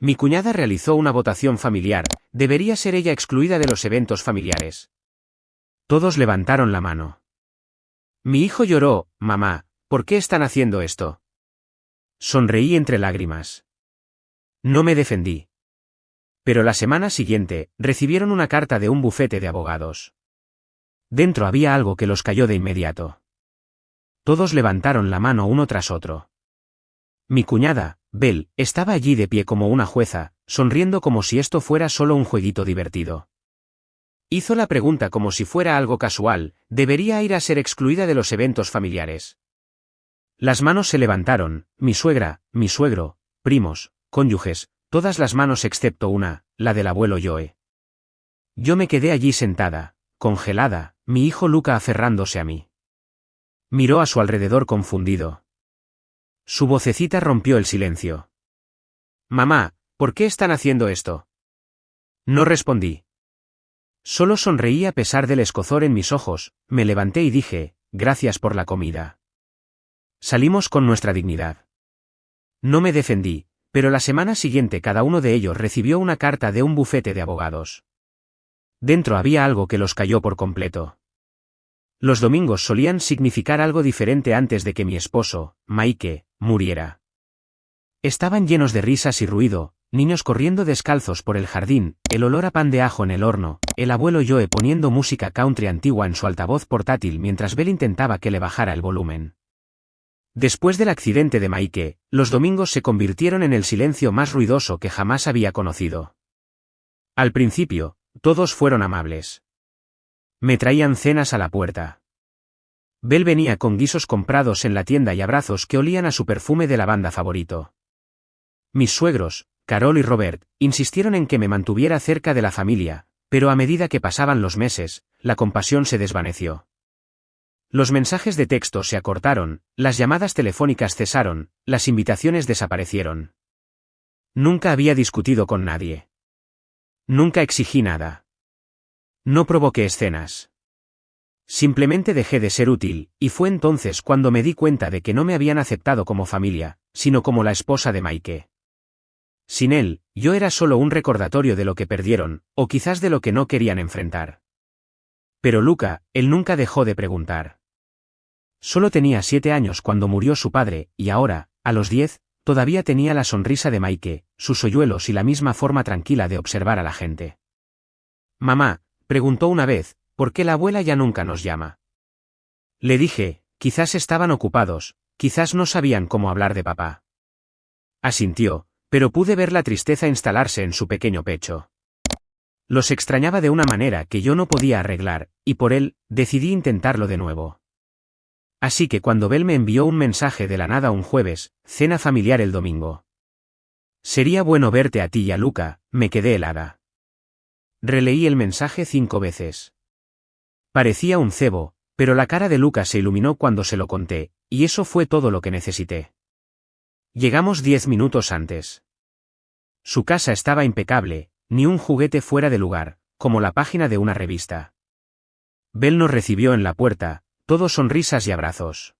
Mi cuñada realizó una votación familiar, ¿debería ser ella excluida de los eventos familiares? Todos levantaron la mano. Mi hijo lloró, mamá, ¿por qué están haciendo esto? Sonreí entre lágrimas. No me defendí. Pero la semana siguiente, recibieron una carta de un bufete de abogados. Dentro había algo que los cayó de inmediato. Todos levantaron la mano uno tras otro. Mi cuñada, Belle, estaba allí de pie como una jueza, sonriendo como si esto fuera solo un jueguito divertido. Hizo la pregunta como si fuera algo casual, ¿debería ir a ser excluida de los eventos familiares? Las manos se levantaron, mi suegra, mi suegro, primos, cónyuges, todas las manos excepto una, la del abuelo Joe. Yo me quedé allí sentada, congelada, mi hijo Luca aferrándose a mí. Miró a su alrededor confundido. Su vocecita rompió el silencio. Mamá, ¿por qué están haciendo esto? No respondí. Solo sonreí a pesar del escozor en mis ojos, me levanté y dije, gracias por la comida. Salimos con nuestra dignidad. No me defendí, pero la semana siguiente cada uno de ellos recibió una carta de un bufete de abogados. Dentro había algo que los cayó por completo. Los domingos solían significar algo diferente antes de que mi esposo, Mike, muriera. Estaban llenos de risas y ruido, niños corriendo descalzos por el jardín, el olor a pan de ajo en el horno, el abuelo Joe poniendo música country antigua en su altavoz portátil mientras Belle intentaba que le bajara el volumen. Después del accidente de Mike, los domingos se convirtieron en el silencio más ruidoso que jamás había conocido. Al principio, todos fueron amables. Me traían cenas a la puerta. Belle venía con guisos comprados en la tienda y abrazos que olían a su perfume de lavanda favorito. Mis suegros, Carol y Robert, insistieron en que me mantuviera cerca de la familia, pero a medida que pasaban los meses, la compasión se desvaneció. Los mensajes de texto se acortaron, las llamadas telefónicas cesaron, las invitaciones desaparecieron. Nunca había discutido con nadie. Nunca exigí nada. No provoqué escenas. Simplemente dejé de ser útil, y fue entonces cuando me di cuenta de que no me habían aceptado como familia, sino como la esposa de Mike. Sin él, yo era solo un recordatorio de lo que perdieron, o quizás de lo que no querían enfrentar. Pero Luca, él nunca dejó de preguntar. Solo tenía 7 años cuando murió su padre, y ahora, a los 10, todavía tenía la sonrisa de Mike, sus hoyuelos y la misma forma tranquila de observar a la gente. Mamá, preguntó una vez, ¿por qué la abuela ya nunca nos llama? Le dije, quizás estaban ocupados, quizás no sabían cómo hablar de papá. Asintió, pero pude ver la tristeza instalarse en su pequeño pecho. Los extrañaba de una manera que yo no podía arreglar, y por él, decidí intentarlo de nuevo. Así que cuando Belle me envió un mensaje de la nada un jueves, cena familiar el domingo. Sería bueno verte a ti y a Luca, me quedé helada. Releí el mensaje 5 veces. Parecía un cebo, pero la cara de Luca se iluminó cuando se lo conté, y eso fue todo lo que necesité. Llegamos 10 minutos antes. Su casa estaba impecable, ni un juguete fuera de lugar, como la página de una revista. Belle nos recibió en la puerta, todo sonrisas y abrazos.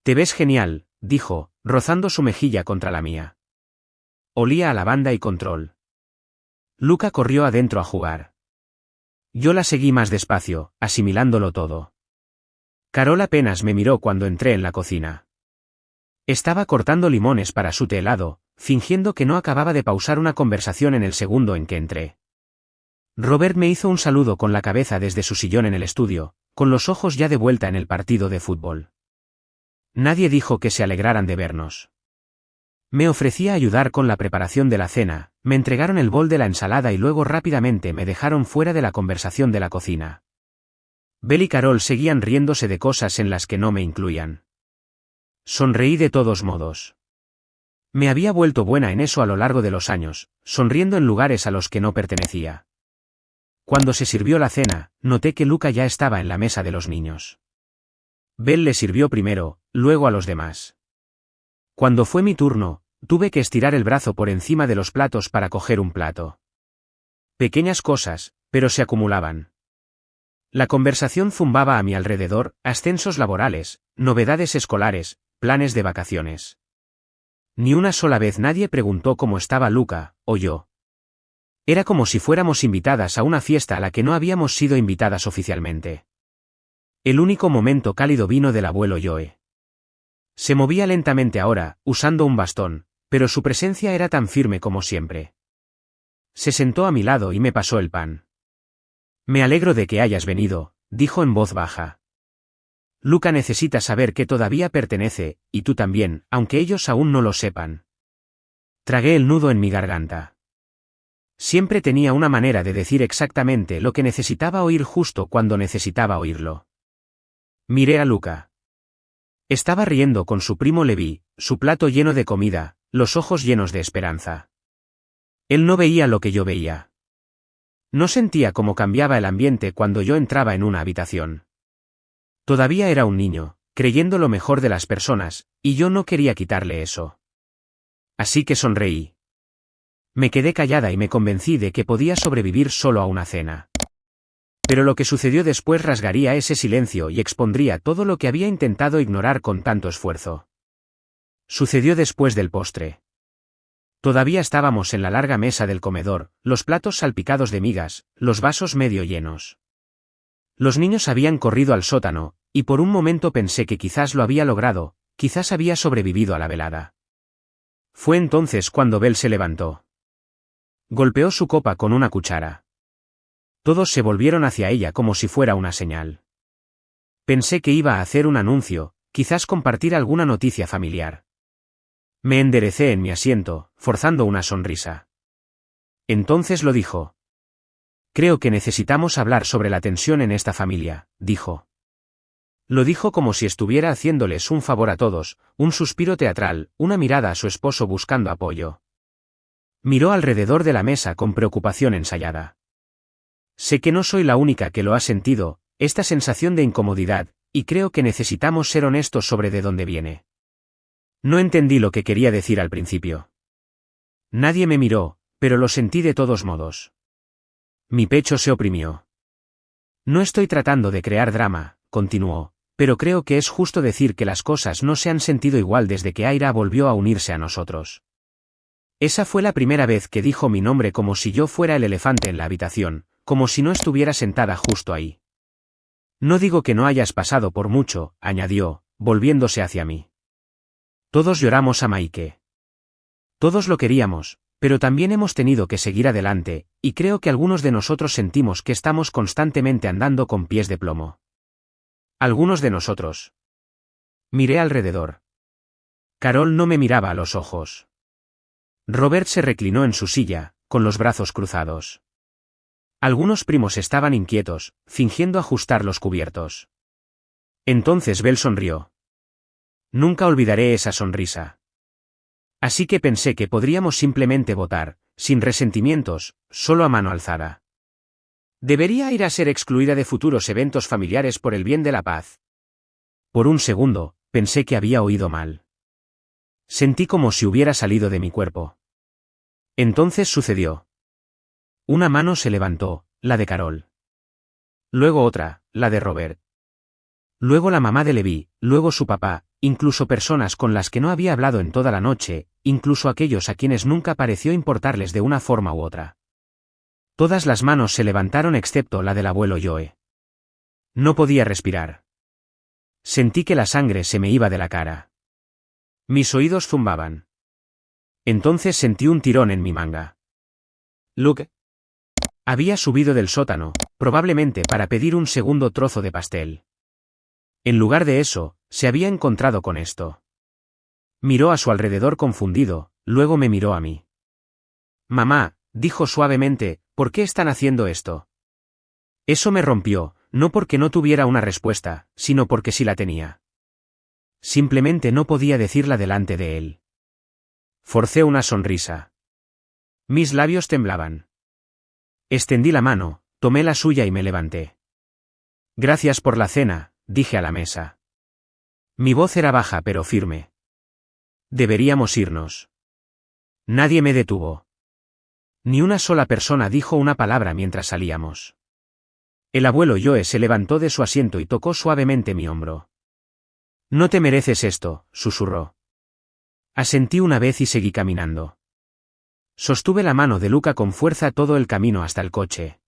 Te ves genial, dijo, rozando su mejilla contra la mía. Olía a lavanda y control. Luca corrió adentro a jugar. Yo la seguí más despacio, asimilándolo todo. Carol apenas me miró cuando entré en la cocina. Estaba cortando limones para su té helado, fingiendo que no acababa de pausar una conversación en el segundo en que entré. Robert me hizo un saludo con la cabeza desde su sillón en el estudio, con los ojos ya de vuelta en el partido de fútbol. Nadie dijo que se alegraran de vernos. Me ofrecí a ayudar con la preparación de la cena, me entregaron el bol de la ensalada y luego rápidamente me dejaron fuera de la conversación de la cocina. Belle y Carol seguían riéndose de cosas en las que no me incluían. Sonreí de todos modos. Me había vuelto buena en eso a lo largo de los años, sonriendo en lugares a los que no pertenecía. Cuando se sirvió la cena, noté que Luca ya estaba en la mesa de los niños. Belle le sirvió primero, luego a los demás. Cuando fue mi turno, tuve que estirar el brazo por encima de los platos para coger un plato. Pequeñas cosas, pero se acumulaban. La conversación zumbaba a mi alrededor, ascensos laborales, novedades escolares, planes de vacaciones. Ni una sola vez nadie preguntó cómo estaba Luca, o yo. Era como si fuéramos invitadas a una fiesta a la que no habíamos sido invitadas oficialmente. El único momento cálido vino del abuelo Joe. Se movía lentamente ahora, usando un bastón, pero su presencia era tan firme como siempre. Se sentó a mi lado y me pasó el pan. Me alegro de que hayas venido, dijo en voz baja. Luca necesita saber que todavía pertenece, y tú también, aunque ellos aún no lo sepan. Tragué el nudo en mi garganta. Siempre tenía una manera de decir exactamente lo que necesitaba oír justo cuando necesitaba oírlo. Miré a Luca. Estaba riendo con su primo Levi, su plato lleno de comida, los ojos llenos de esperanza. Él no veía lo que yo veía. No sentía cómo cambiaba el ambiente cuando yo entraba en una habitación. Todavía era un niño, creyendo lo mejor de las personas, y yo no quería quitarle eso. Así que sonreí. Me quedé callada y me convencí de que podía sobrevivir solo a una cena. Pero lo que sucedió después rasgaría ese silencio y expondría todo lo que había intentado ignorar con tanto esfuerzo. Sucedió después del postre. Todavía estábamos en la larga mesa del comedor, los platos salpicados de migas, los vasos medio llenos. Los niños habían corrido al sótano, y por un momento pensé que quizás lo había logrado, quizás había sobrevivido a la velada. Fue entonces cuando Belle se levantó. Golpeó su copa con una cuchara. Todos se volvieron hacia ella como si fuera una señal. Pensé que iba a hacer un anuncio, quizás compartir alguna noticia familiar. Me enderecé en mi asiento, forzando una sonrisa. Entonces lo dijo. Creo que necesitamos hablar sobre la tensión en esta familia, dijo. Lo dijo como si estuviera haciéndoles un favor a todos, un suspiro teatral, una mirada a su esposo buscando apoyo. Miró alrededor de la mesa con preocupación ensayada. Sé que no soy la única que lo ha sentido, esta sensación de incomodidad, y creo que necesitamos ser honestos sobre de dónde viene. No entendí lo que quería decir al principio. Nadie me miró, pero lo sentí de todos modos. Mi pecho se oprimió. No estoy tratando de crear drama, continuó, pero creo que es justo decir que las cosas no se han sentido igual desde que Aira volvió a unirse a nosotros. Esa fue la primera vez que dijo mi nombre como si yo fuera el elefante en la habitación, como si no estuviera sentada justo ahí. No digo que no hayas pasado por mucho, añadió, volviéndose hacia mí. Todos lloramos a Maike. Todos lo queríamos, pero también hemos tenido que seguir adelante, y creo que algunos de nosotros sentimos que estamos constantemente andando con pies de plomo. Algunos de nosotros. Miré alrededor. Carol no me miraba a los ojos. Robert se reclinó en su silla, con los brazos cruzados. Algunos primos estaban inquietos, fingiendo ajustar los cubiertos. Entonces Belle sonrió. Nunca olvidaré esa sonrisa. Así que pensé que podríamos simplemente votar, sin resentimientos, solo a mano alzada. ¿Debería ir a ser excluida de futuros eventos familiares por el bien de la paz? Por un segundo, pensé que había oído mal. Sentí como si hubiera salido de mi cuerpo. Entonces sucedió. Una mano se levantó, la de Carol. Luego otra, la de Robert. Luego la mamá de Levi, luego su papá, incluso personas con las que no había hablado en toda la noche, incluso aquellos a quienes nunca pareció importarles de una forma u otra. Todas las manos se levantaron excepto la del abuelo Joe. No podía respirar. Sentí que la sangre se me iba de la cara. Mis oídos zumbaban. Entonces sentí un tirón en mi manga. Luke había subido del sótano, probablemente para pedir un segundo trozo de pastel. En lugar de eso, se había encontrado con esto. Miró a su alrededor confundido, luego me miró a mí. Mamá, dijo suavemente, ¿por qué están haciendo esto? Eso me rompió, no porque no tuviera una respuesta, sino porque sí la tenía. Simplemente no podía decirla delante de él. Forcé una sonrisa. Mis labios temblaban. Extendí la mano, tomé la suya y me levanté. Gracias por la cena, dije a la mesa. Mi voz era baja pero firme. Deberíamos irnos. Nadie me detuvo. Ni una sola persona dijo una palabra mientras salíamos. El abuelo Joe se levantó de su asiento y tocó suavemente mi hombro. No te mereces esto, susurró. Asentí una vez y seguí caminando. Sostuve la mano de Luca con fuerza todo el camino hasta el coche.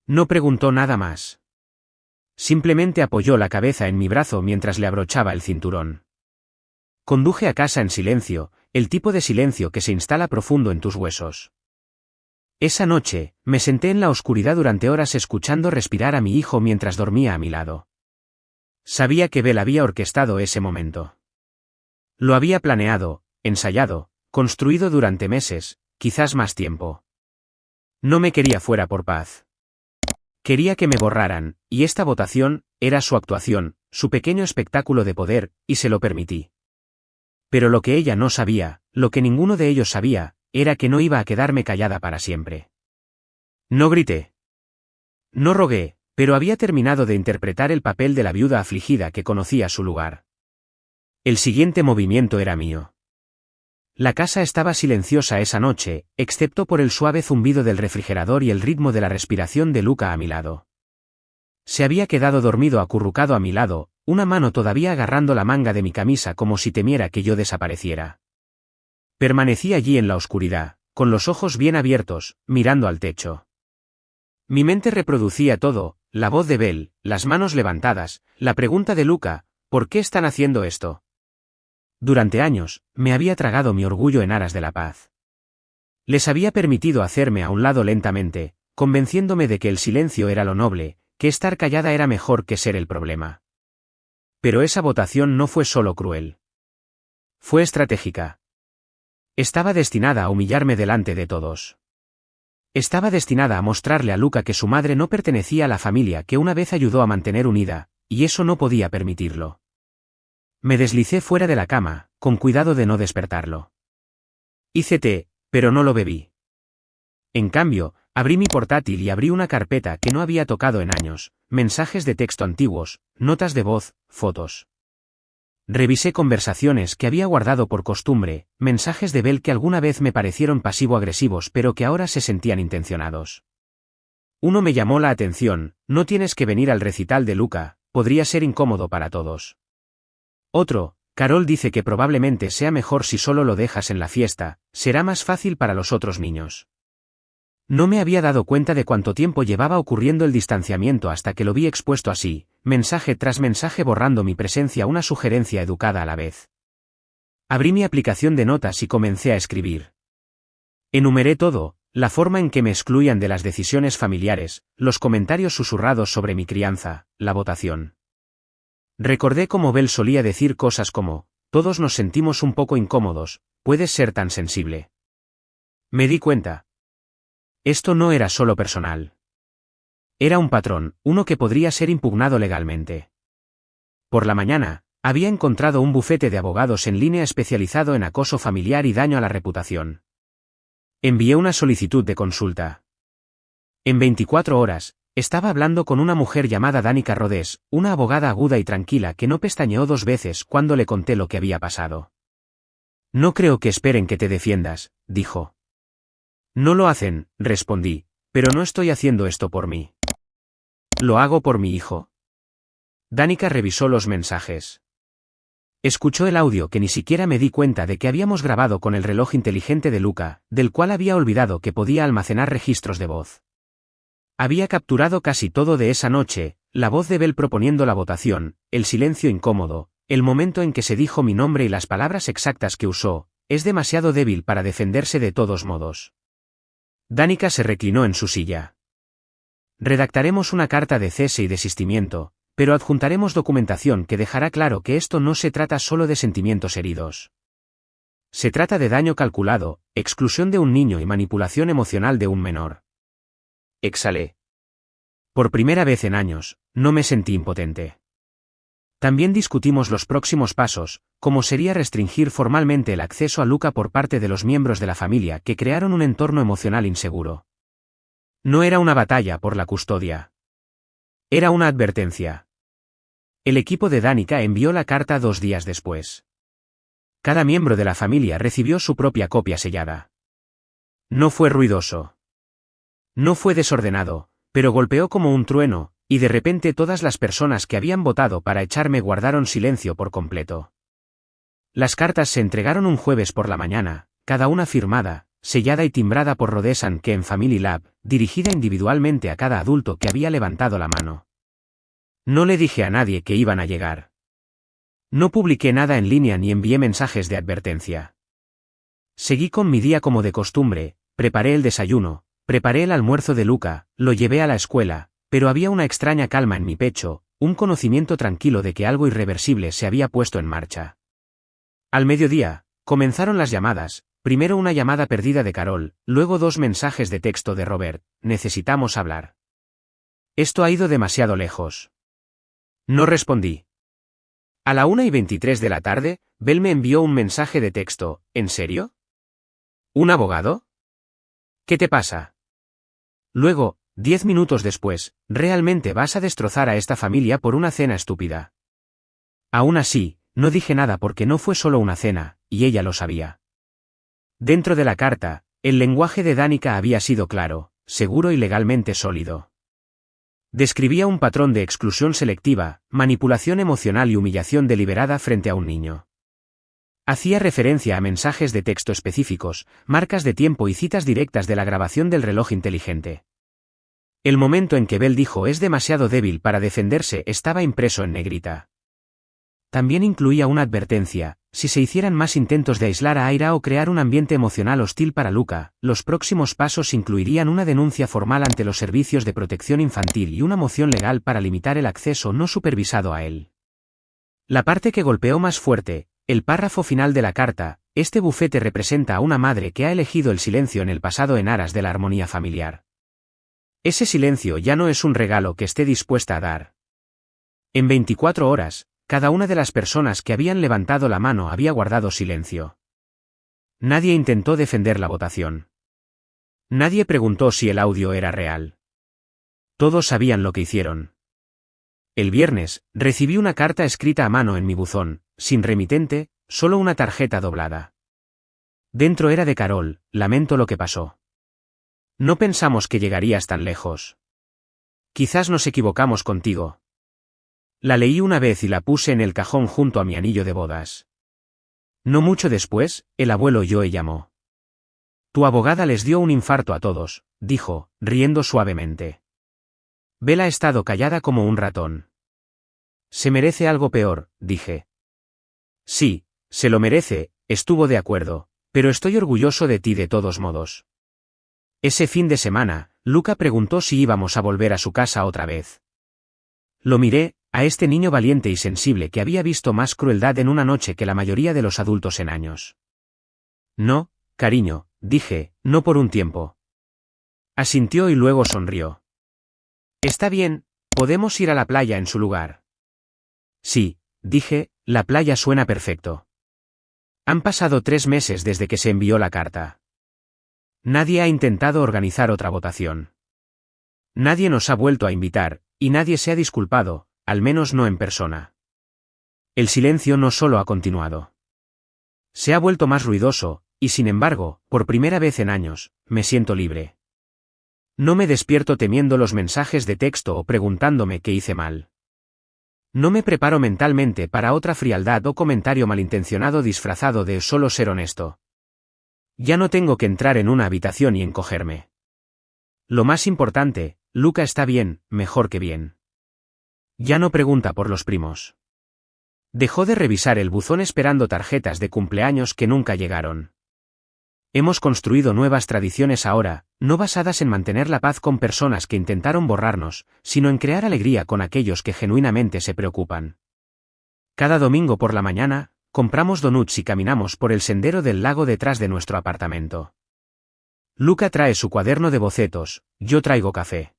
No preguntó nada más. Simplemente apoyó la cabeza en mi brazo mientras le abrochaba el cinturón. Conduje a casa en silencio, el tipo de silencio que se instala profundo en tus huesos. Esa noche, me senté en la oscuridad durante horas escuchando respirar a mi hijo mientras dormía a mi lado. Sabía que Bel había orquestado ese momento. Lo había planeado, ensayado, construido durante meses, quizás más tiempo. No me quería fuera por paz. Quería que me borraran, y esta votación era su actuación, su pequeño espectáculo de poder, y se lo permití. Pero lo que ella no sabía, lo que ninguno de ellos sabía, era que no iba a quedarme callada para siempre. No grité. No rogué, pero había terminado de interpretar el papel de la viuda afligida que conocía su lugar. El siguiente movimiento era mío. La casa estaba silenciosa esa noche, excepto por el suave zumbido del refrigerador y el ritmo de la respiración de Luca a mi lado. Se había quedado dormido acurrucado a mi lado, una mano todavía agarrando la manga de mi camisa como si temiera que yo desapareciera. Permanecí allí en la oscuridad, con los ojos bien abiertos, mirando al techo. Mi mente reproducía todo, la voz de Bel, las manos levantadas, la pregunta de Luca, ¿por qué están haciendo esto? Durante años, me había tragado mi orgullo en aras de la paz. Les había permitido hacerme a un lado lentamente, convenciéndome de que el silencio era lo noble, que estar callada era mejor que ser el problema. Pero esa votación no fue solo cruel. Fue estratégica. Estaba destinada a humillarme delante de todos. Estaba destinada a mostrarle a Luca que su madre no pertenecía a la familia que una vez ayudó a mantener unida, y eso no podía permitirlo. Me deslicé fuera de la cama, con cuidado de no despertarlo. Hice té, pero no lo bebí. En cambio, abrí mi portátil y abrí una carpeta que no había tocado en años, mensajes de texto antiguos, notas de voz, fotos. Revisé conversaciones que había guardado por costumbre, mensajes de Bel que alguna vez me parecieron pasivo-agresivos pero que ahora se sentían intencionados. Uno me llamó la atención: no tienes que venir al recital de Luca, podría ser incómodo para todos. Otro: Carol dice que probablemente sea mejor si solo lo dejas en la fiesta, será más fácil para los otros niños. No me había dado cuenta de cuánto tiempo llevaba ocurriendo el distanciamiento hasta que lo vi expuesto así, mensaje tras mensaje borrando mi presencia, una sugerencia educada a la vez. Abrí mi aplicación de notas y comencé a escribir. Enumeré todo: la forma en que me excluían de las decisiones familiares, los comentarios susurrados sobre mi crianza, la votación. Recordé cómo Bel solía decir cosas como: todos nos sentimos un poco incómodos, puedes ser tan sensible. Me di cuenta. Esto no era solo personal. Era un patrón, uno que podría ser impugnado legalmente. Por la mañana, había encontrado un bufete de abogados en línea especializado en acoso familiar y daño a la reputación. Envié una solicitud de consulta. En 24 horas, estaba hablando con una mujer llamada Danica Rodés, una abogada aguda y tranquila que no pestañeó 2 veces cuando le conté lo que había pasado. No creo que esperen que te defiendas, dijo. No lo hacen, respondí, pero no estoy haciendo esto por mí. Lo hago por mi hijo. Danica revisó los mensajes. Escuchó el audio que ni siquiera me di cuenta de que habíamos grabado con el reloj inteligente de Luca, del cual había olvidado que podía almacenar registros de voz. Había capturado casi todo de esa noche: la voz de Bel proponiendo la votación, el silencio incómodo, el momento en que se dijo mi nombre y las palabras exactas que usó: es demasiado débil para defenderse de todos modos. Danica se reclinó en su silla. Redactaremos una carta de cese y desistimiento, pero adjuntaremos documentación que dejará claro que esto no se trata solo de sentimientos heridos. Se trata de daño calculado, exclusión de un niño y manipulación emocional de un menor. Exhalé. Por primera vez en años, no me sentí impotente. También discutimos los próximos pasos, como sería restringir formalmente el acceso a Luca por parte de los miembros de la familia que crearon un entorno emocional inseguro. No era una batalla por la custodia. Era una advertencia. El equipo de Danica envió la carta 2 días después. Cada miembro de la familia recibió su propia copia sellada. No fue ruidoso. No fue desordenado, pero golpeó como un trueno, y de repente todas las personas que habían votado para echarme guardaron silencio por completo. Las cartas se entregaron un jueves por la mañana, cada una firmada, sellada y timbrada por Rhodes & Kem Family Lab, dirigida individualmente a cada adulto que había levantado la mano. No le dije a nadie que iban a llegar. No publiqué nada en línea ni envié mensajes de advertencia. Seguí con mi día como de costumbre, preparé el desayuno, preparé el almuerzo de Luca, lo llevé a la escuela, pero había una extraña calma en mi pecho, un conocimiento tranquilo de que algo irreversible se había puesto en marcha. Al mediodía, comenzaron las llamadas, primero una llamada perdida de Carol, luego 2 mensajes de texto de Robert: necesitamos hablar. Esto ha ido demasiado lejos. No respondí. A la 1:23 de la tarde, Bell me envió un mensaje de texto: ¿en serio? ¿Un abogado? ¿Qué te pasa? Luego, 10 minutos después: ¿realmente vas a destrozar a esta familia por una cena estúpida? Aún así, no dije nada porque no fue solo una cena, y ella lo sabía. Dentro de la carta, el lenguaje de Danica había sido claro, seguro y legalmente sólido. Describía un patrón de exclusión selectiva, manipulación emocional y humillación deliberada frente a un niño. Hacía referencia a mensajes de texto específicos, marcas de tiempo y citas directas de la grabación del reloj inteligente. El momento en que Bell dijo «es demasiado débil para defenderse» estaba impreso en negrita. También incluía una advertencia: si se hicieran más intentos de aislar a Ira o crear un ambiente emocional hostil para Luca, los próximos pasos incluirían una denuncia formal ante los servicios de protección infantil y una moción legal para limitar el acceso no supervisado a él. La parte que golpeó más fuerte, el párrafo final de la carta: este bufete representa a una madre que ha elegido el silencio en el pasado en aras de la armonía familiar. Ese silencio ya no es un regalo que esté dispuesta a dar. En 24 horas, cada una de las personas que habían levantado la mano había guardado silencio. Nadie intentó defender la votación. Nadie preguntó si el audio era real. Todos sabían lo que hicieron. El viernes, recibí una carta escrita a mano en mi buzón, sin remitente, solo una tarjeta doblada. Dentro era de Carol: lamento lo que pasó. No pensamos que llegarías tan lejos. Quizás nos equivocamos contigo. La leí una vez y la puse en el cajón junto a mi anillo de bodas. No mucho después, el abuelo Joe llamó. Tu abogada les dio un infarto a todos, dijo, riendo suavemente. Bell ha estado callada como un ratón. Se merece algo peor, dije. Sí, se lo merece, estuvo de acuerdo, pero estoy orgulloso de ti de todos modos. Ese fin de semana, Luca preguntó si íbamos a volver a su casa otra vez. Lo miré, a este niño valiente y sensible que había visto más crueldad en una noche que la mayoría de los adultos en años. No, cariño, dije, no por un tiempo. Asintió y luego sonrió. Está bien, podemos ir a la playa en su lugar. Sí, dije, la playa suena perfecto. Han pasado 3 meses desde que se envió la carta. Nadie ha intentado organizar otra votación. Nadie nos ha vuelto a invitar, y nadie se ha disculpado, al menos no en persona. El silencio no solo ha continuado. Se ha vuelto más ruidoso, y sin embargo, por primera vez en años, me siento libre. No me despierto temiendo los mensajes de texto o preguntándome qué hice mal. No me preparo mentalmente para otra frialdad o comentario malintencionado disfrazado de solo ser honesto. Ya no tengo que entrar en una habitación y encogerme. Lo más importante, Luca está bien, mejor que bien. Ya no pregunta por los primos. Dejó de revisar el buzón esperando tarjetas de cumpleaños que nunca llegaron. Hemos construido nuevas tradiciones ahora, no basadas en mantener la paz con personas que intentaron borrarnos, sino en crear alegría con aquellos que genuinamente se preocupan. Cada domingo por la mañana, compramos donuts y caminamos por el sendero del lago detrás de nuestro apartamento. Luca trae su cuaderno de bocetos, yo traigo café.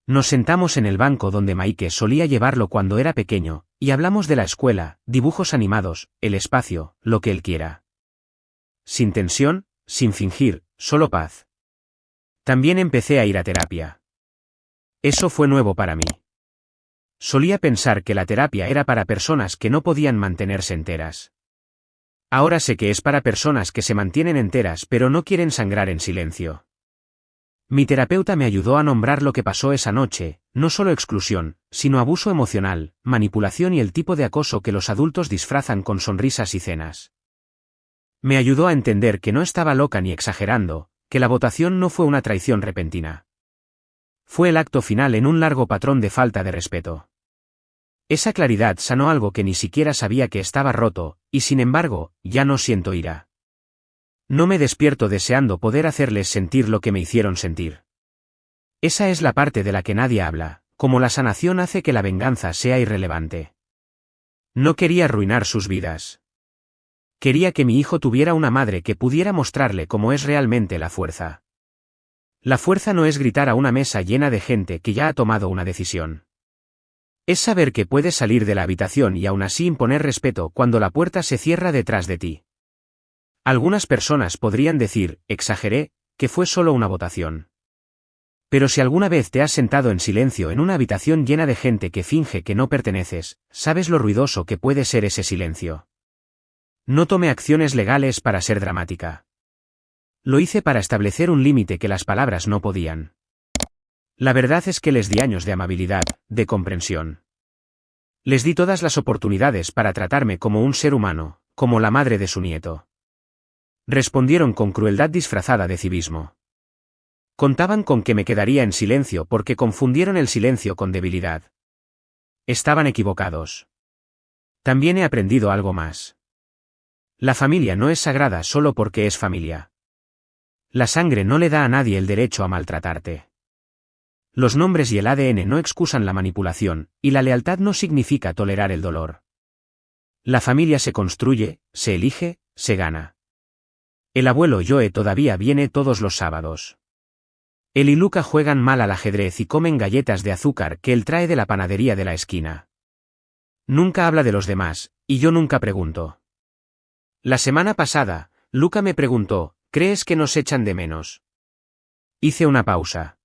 Nos sentamos en el banco donde Mike solía llevarlo cuando era pequeño, y hablamos de la escuela, dibujos animados, el espacio, lo que él quiera. Sin tensión, sin fingir, solo paz. También empecé a ir a terapia. Eso fue nuevo para mí. Solía pensar que la terapia era para personas que no podían mantenerse enteras. Ahora sé que es para personas que se mantienen enteras pero no quieren sangrar en silencio. Mi terapeuta me ayudó a nombrar lo que pasó esa noche, no solo exclusión, sino abuso emocional, manipulación y el tipo de acoso que los adultos disfrazan con sonrisas y cenas. Me ayudó a entender que no estaba loca ni exagerando, que la votación no fue una traición repentina. Fue el acto final en un largo patrón de falta de respeto. Esa claridad sanó algo que ni siquiera sabía que estaba roto, y sin embargo, ya no siento ira. No me despierto deseando poder hacerles sentir lo que me hicieron sentir. Esa es la parte de la que nadie habla, como la sanación hace que la venganza sea irrelevante. No quería arruinar sus vidas. Quería que mi hijo tuviera una madre que pudiera mostrarle cómo es realmente la fuerza. La fuerza no es gritar a una mesa llena de gente que ya ha tomado una decisión. Es saber que puedes salir de la habitación y aún así imponer respeto cuando la puerta se cierra detrás de ti. Algunas personas podrían decir, exageré, que fue solo una votación. Pero si alguna vez te has sentado en silencio en una habitación llena de gente que finge que no perteneces, sabes lo ruidoso que puede ser ese silencio. No tomé acciones legales para ser dramática. Lo hice para establecer un límite que las palabras no podían. La verdad es que les di años de amabilidad, de comprensión. Les di todas las oportunidades para tratarme como un ser humano, como la madre de su nieto. Respondieron con crueldad disfrazada de civismo. Contaban con que me quedaría en silencio porque confundieron el silencio con debilidad. Estaban equivocados. También he aprendido algo más. La familia no es sagrada solo porque es familia. La sangre no le da a nadie el derecho a maltratarte. Los nombres y el ADN no excusan la manipulación, y la lealtad no significa tolerar el dolor. La familia se construye, se elige, se gana. El abuelo Joe todavía viene todos los sábados. Él y Luca juegan mal al ajedrez y comen galletas de azúcar que él trae de la panadería de la esquina. Nunca habla de los demás, y yo nunca pregunto. La semana pasada, Luca me preguntó, ¿crees que nos echan de menos? Hice una pausa.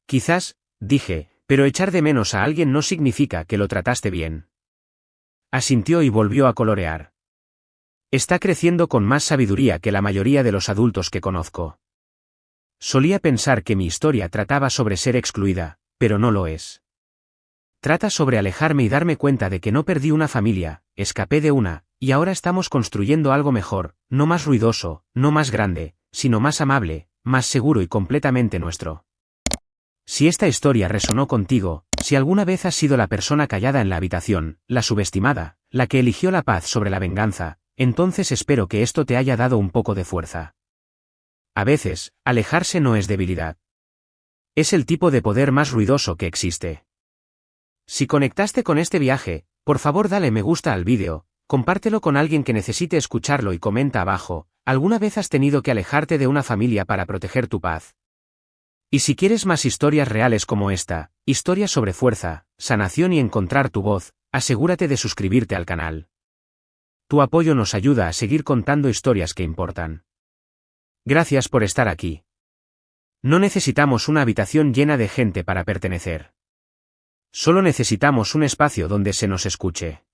Quizás, dije, pero echar de menos a alguien no significa que lo trataste bien. Asintió y volvió a colorear. Está creciendo con más sabiduría que la mayoría de los adultos que conozco. Solía pensar que mi historia trataba sobre ser excluida, pero no lo es. Trata sobre alejarme y darme cuenta de que no perdí una familia, escapé de una, y ahora estamos construyendo algo mejor, no más ruidoso, no más grande, sino más amable, más seguro y completamente nuestro. Si esta historia resonó contigo, si alguna vez has sido la persona callada en la habitación, la subestimada, la que eligió la paz sobre la venganza, entonces espero que esto te haya dado un poco de fuerza. A veces, alejarse no es debilidad. Es el tipo de poder más ruidoso que existe. Si conectaste con este viaje, por favor dale me gusta al vídeo, compártelo con alguien que necesite escucharlo y comenta abajo, ¿alguna vez has tenido que alejarte de una familia para proteger tu paz? Y si quieres más historias reales como esta, historias sobre fuerza, sanación y encontrar tu voz, asegúrate de suscribirte al canal. Tu apoyo nos ayuda a seguir contando historias que importan. Gracias por estar aquí. No necesitamos una habitación llena de gente para pertenecer. Solo necesitamos un espacio donde se nos escuche.